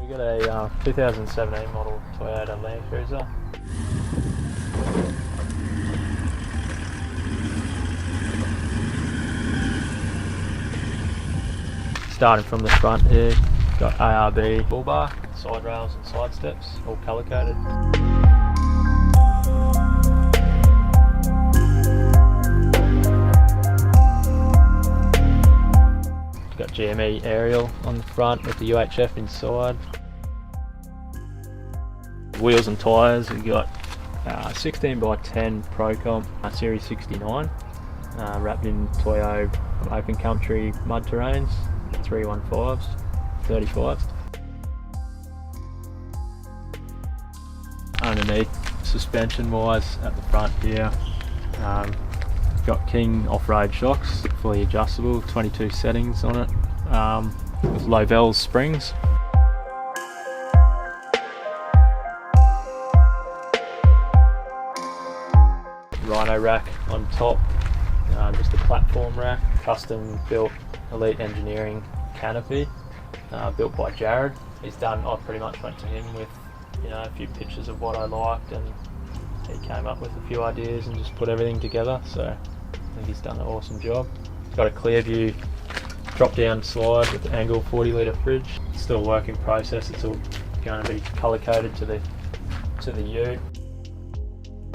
We got a 2017 model Toyota Landcruiser. Starting from the front here, got ARB bull bar, side rails and side steps, all colour coded. Got GME aerial on the front with the UHF inside. Wheels and tyres, we got 16x10 Pro Comp Series 69, wrapped in Toyo open country mud terrains, 315s, 35s. Underneath, suspension wise at the front here, got King off-road shocks, fully adjustable, 22 settings on it, with Lovell springs. Rhino rack on top, just a platform rack, custom built Elite Engineering canopy, built by Jared. I pretty much went to him with a few pictures of what I liked, and he came up with a few ideas and just put everything together, so I think he's done an awesome job. Got a clear view drop down slide with the angle 40 litre fridge. It's still a work in process, it's all going to be colour coded to the ute,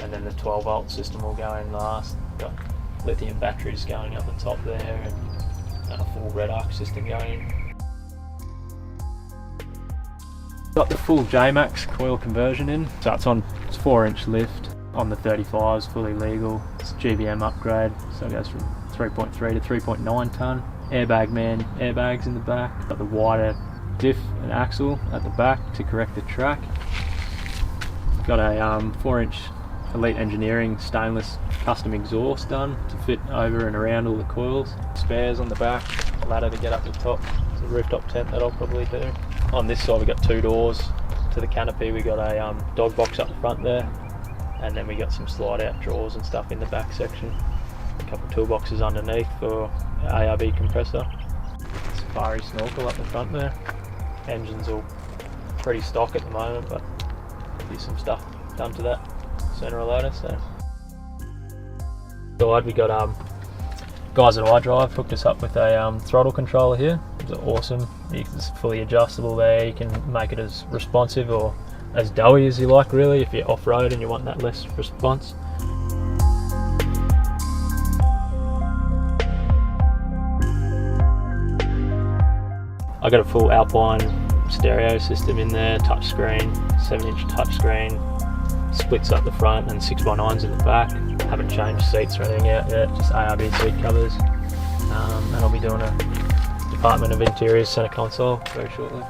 and then the 12 volt system will go in last. Got lithium batteries going up the top there, and a full red arc system going in. Got the full JMACX coil conversion in, so it's 4-inch lift on the 35s, fully legal. It's a GBM upgrade, so it goes from 3.3 to 3.9 tonne. Airbag man airbags in the back. Got the wider diff and axle at the back to correct the track. Got a 4-inch Elite Engineering stainless custom exhaust done to fit over and around all the coils. Spares on the back, a ladder to get up the top. It's a rooftop tent that I'll probably do. On this side we got 2 doors to the canopy. We got a dog box up the front there, and then we got some slide out drawers and stuff in the back section. A couple of toolboxes underneath for ARB compressor. Safari snorkel up the front there. Engine's all pretty stock at the moment, but there'll be some stuff done to that sooner or later. So we got guys at iDrive hooked us up with a throttle controller here. It's awesome. It's fully adjustable there. You can make it as responsive or as doughy as you like, really, if you're off-road and you want that less response. I got a full Alpine stereo system in there, touchscreen, 7-inch touchscreen, splits up the front and 6x9s in the back. Haven't changed seats or anything out yet, just ARB seat covers. And I'll be doing a Department of Interior's centre console very shortly.